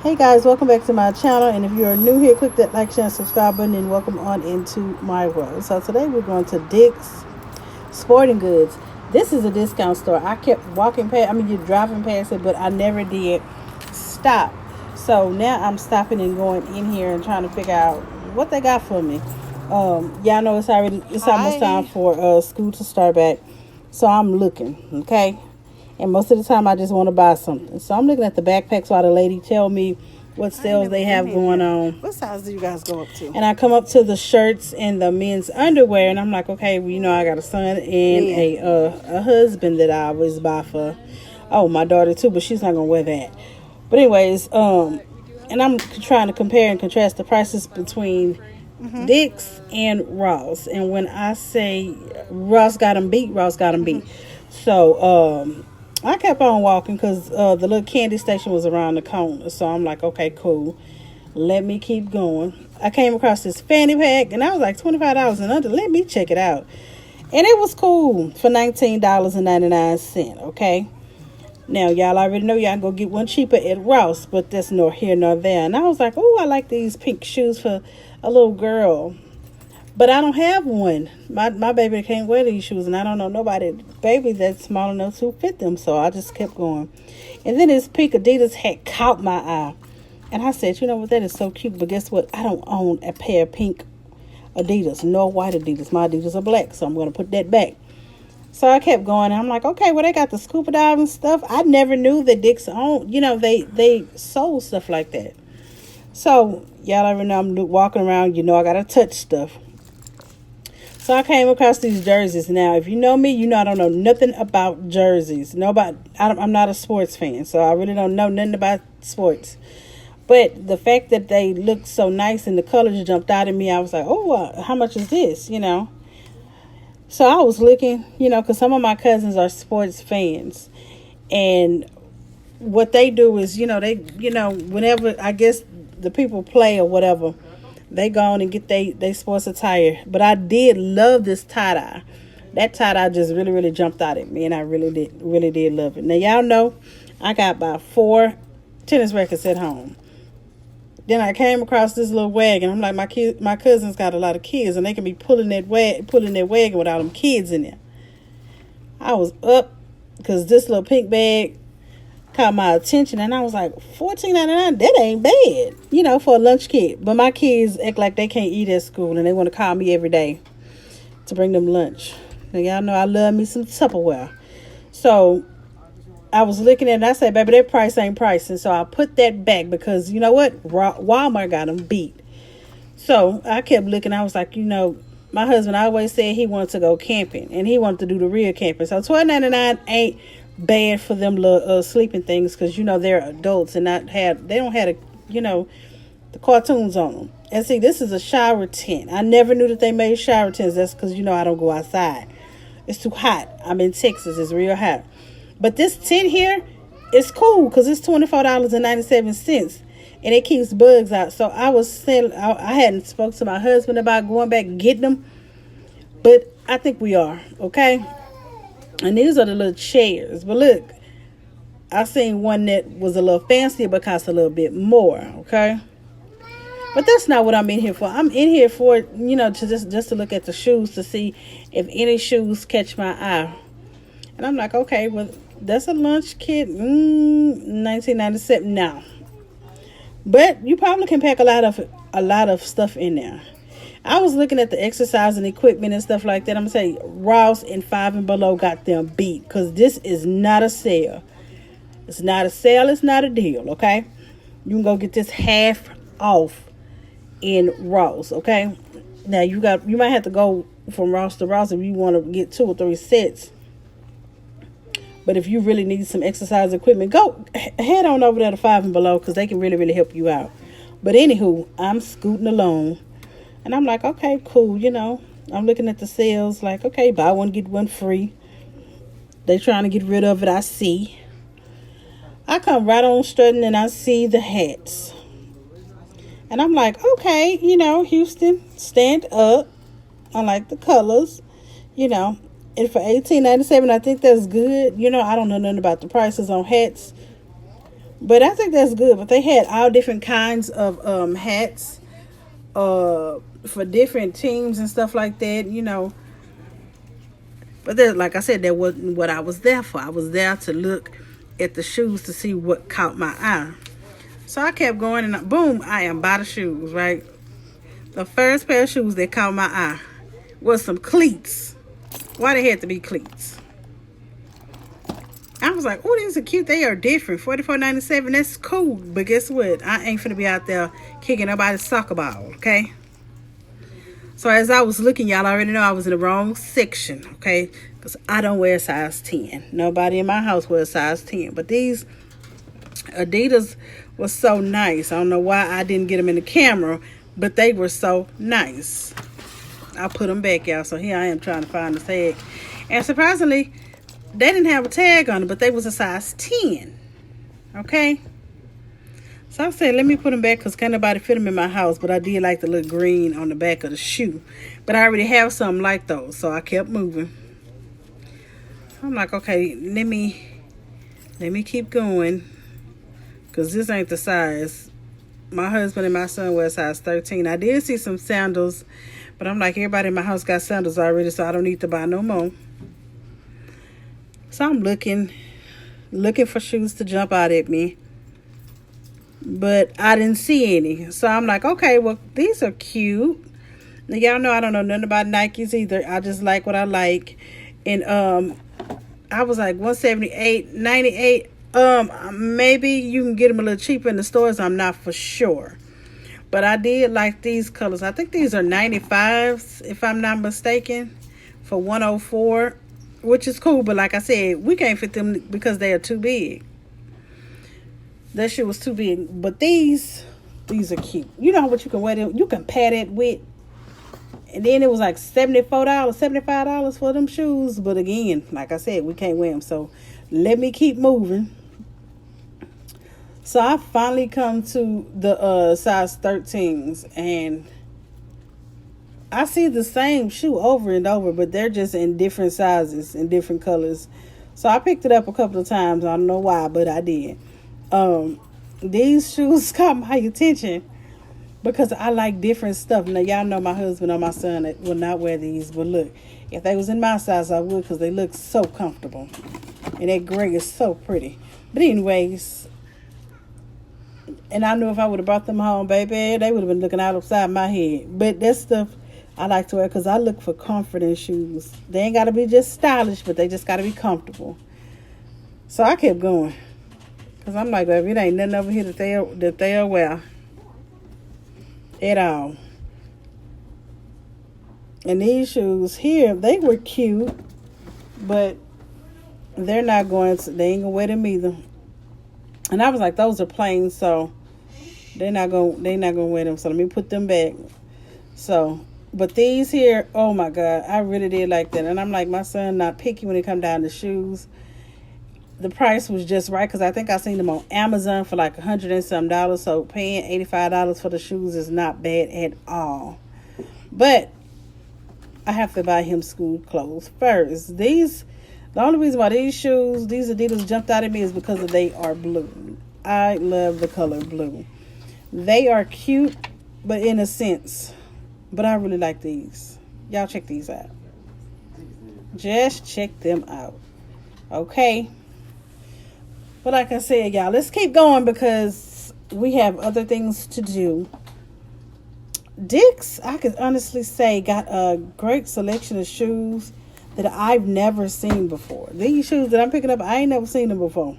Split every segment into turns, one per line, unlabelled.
Hey guys, welcome back to my channel. And if you are new here, click that like, share, and subscribe button, and welcome on into my world. So today we're going to Dick's Sporting Goods. This is a discount store. I kept walking past, you're driving past it, but I never did stop. So now I'm stopping and going in here and trying to figure out what they got for me. Y'all know it's almost time for school to start back. So I'm looking, okay? And most of the time I just want to buy something. So I'm looking at the backpacks while the lady tell me what sales they have going on.
What size do you guys go up to?
And I come up to the shirts and the men's underwear, and I'm like, okay, well, I got a son and a husband that I always buy for. Oh, my daughter too, but she's not gonna wear that. But anyways, and I'm trying to compare and contrast the prices between Dick's and Ross. And when I say Ross got them beat, Ross got them beat. So I kept on walking because the little candy station was around the corner. So I'm like, okay, cool. Let me keep going. I came across this fanny pack, and I was like $25 and under. Let me check it out. And it was cool for $19.99, okay? Now, y'all already know y'all can go get one cheaper at Ross, but that's nor here nor there. And I was like, oh, I like these pink shoes for a little girl. But I don't have one. My baby can't wear these shoes, and I don't know nobody baby that's small enough to fit them. So I just kept going. And then this pink Adidas hat caught my eye. And I said, you know what, that is so cute. But guess what? I don't own a pair of pink Adidas, nor white Adidas. My Adidas are black, so I'm going to put that back. So I kept going, and I'm like, okay, well, they got the scuba diving stuff. I never knew that Dick's owned, they sold stuff like that. So y'all already know I'm walking around, I got to touch stuff. So I came across these jerseys. Now, if you know me, I don't know nothing about jerseys. I'm not a sports fan, so I really don't know nothing about sports. But the fact that they looked so nice and the colors jumped out at me, I was like, oh, how much is this, So I was looking, because some of my cousins are sports fans. And what they do is, whenever, I guess, the people play or whatever, they go on and get they sports attire. But I did love this tie-dye. That tie-dye just really, really jumped out at me, and I really did love it. Now, y'all know I got about 4 tennis rackets at home. Then I came across this little wagon. I'm like, my cousins got a lot of kids, and they can be pulling that wagon without them kids in there. I was up because this little pink bag caught my attention, and I was like, $14.99, that ain't bad, for a lunch kit. But my kids act like they can't eat at school, and they want to call me every day to bring them lunch. Now, y'all know I love me some Tupperware. So I was looking at it, and I said, baby, that price ain't pricing. So I put that back because, you know what? Walmart got them beat. So I kept looking. I was like, my husband always said he wanted to go camping, and he wanted to do the real camping. So $12.99 ain't bad for them little sleeping things, because they're adults and they don't have the cartoons on them. And see, this is a shower tent. I never knew that they made shower tents. That's because I don't go outside. It's too hot. I'm in Texas. It's real hot. But this tent here is cool because it's $24.97, and it keeps bugs out. So I was saying, I hadn't spoke to my husband about going back and getting them, but I think we are, okay? And these are the little chairs. But look, I seen one that was a little fancier but cost a little bit more, okay? But that's not what I'm in here for. I'm in here for, to just to look at the shoes to see if any shoes catch my eye. And I'm like, okay, well, that's a lunch kit, $19.97 now. But you probably can pack a lot of stuff in there. I was looking at the exercise and equipment and stuff like that. I'm going to say Ross and 5 and Below got them beat, because this is not a sale. It's not a sale. It's not a deal, okay? You can go get this half off in Ross, okay? Now, you might have to go from Ross to Ross if you want to get 2 or 3 sets. But if you really need some exercise equipment, go head on over there to 5 and Below, because they can really, really help you out. But anywho, I'm scooting along. And I'm like, okay, cool, I'm looking at the sales like, okay, buy one, get one free. They trying to get rid of it, I see. I come right on strutting, and I see the hats. And I'm like, okay, Houston, stand up. I like the colors, And for $18.97, I think that's good. I don't know nothing about the prices on hats. But I think that's good. But they had all different kinds of hats for different teams and stuff like that, you know. But then, like I said, that wasn't what I was there for. I was there to look at the shoes to see what caught my eye. So I kept going, and boom, I am by the shoes, right? The first pair of shoes that caught my eye was some cleats. Why they had to be cleats? I was like, oh, these are cute. They are different. $44.97. That's cool. But guess what? I ain't finna be out there kicking nobody's soccer ball, okay? So as I was looking, y'all already know I was in the wrong section, okay? Because I don't wear size 10. Nobody in my house wears size 10. But these Adidas was so nice. I don't know why I didn't get them in the camera, but they were so nice. I put them back, y'all. So here I am trying to find the tag. And surprisingly, they didn't have a tag on it, but they was a size 10. Okay? So I said, let me put them back because can't nobody fit them in my house. But I did like the little green on the back of the shoe. But I already have something like those. So I kept moving. I'm like, okay, let me keep going. Because this ain't the size. My husband and my son wear size 13. I did see some sandals. But I'm like, everybody in my house got sandals already. So I don't need to buy no more. So I'm looking for shoes to jump out at me. But I didn't see any. So I'm like, okay, well, these are cute. Now, y'all know I don't know nothing about Nikes either. I just like what I like. And I was like $178.98. Maybe you can get them a little cheaper in the stores. I'm not for sure. But I did like these colors. I think these are 95s, if I'm not mistaken, for 104, which is cool. But like I said, we can't fit them because they are too big. That shit was too big. But these are cute. You know what you can wear them? You can pat it with. And then it was like $74, $75 for them shoes. But again, like I said, we can't wear them. So let me keep moving. So I finally come to the size 13s. And I see the same shoe over and over. But they're just in different sizes and different colors. So I picked it up a couple of times. I don't know why, but I did. These shoes caught my attention because I like different stuff. Now y'all know my husband or my son will not wear these, but look, if they was in my size I would, because they look so comfortable and that gray is so pretty. But anyways, and I knew if I would have brought them home, baby, they would have been looking out upside my head. But that stuff I like to wear because I look for comfort in shoes. They ain't got to be just stylish, but they just got to be comfortable. So I kept going. Because I'm like, baby, it ain't nothing over here that they'll wear at all. And these shoes here, they were cute, but they ain't going to wear them either. And I was like, those are plain, so they're not gonna wear them. So let me put them back. So, but these here, oh my God, I really did like that. And I'm like, my son not picky when it come down to shoes. The price was just right because I think I seen them on Amazon for like $100 and some. So paying $85 for the shoes is not bad at all. But I have to buy him school clothes first. The only reason why these Adidas jumped out at me is because they are blue. I love the color blue. They are cute, but in a sense. But I really like these. Y'all check these out. Just check them out. Okay. But like I said, y'all, let's keep going because we have other things to do. Dick's, I could honestly say, got a great selection of shoes that I've never seen before. These shoes that I'm picking up, I ain't never seen them before.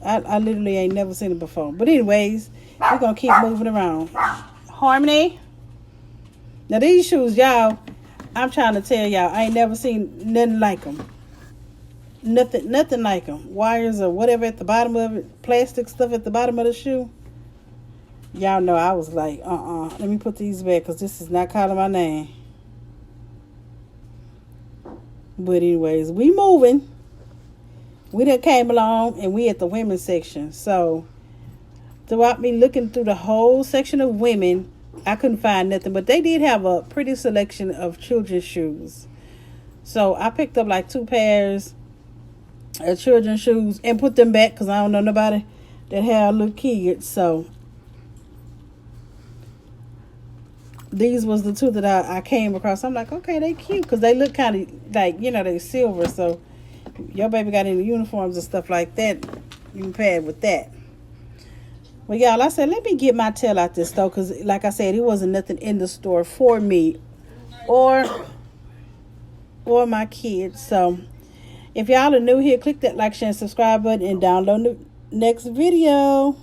I literally ain't never seen them before. But anyways, we're going to keep moving around. Harmony. Now these shoes, y'all, I'm trying to tell y'all, I ain't never seen nothing like them. Nothing like them. Wires or whatever at the bottom of it. Plastic stuff at the bottom of the shoe. Y'all know I was like, let me put these back because this is not calling my name. But anyways, we moving. We done came along and we at the women's section. So throughout me looking through the whole section of women, I couldn't find nothing. But they did have a pretty selection of children's shoes. So I picked up like 2 pairs children's shoes and put them back because I don't know nobody. that have little kids. So these was the two that I came across. I'm like, okay, they cute because they look kind of like, you know, they silver. So your baby got any uniforms and stuff like that, you can pair with that. Well, y'all, I said, let me get my tail out this store because, like I said, it wasn't nothing in the store for me or my kids. So if y'all are new here, click that like, share, and subscribe button and download the next video.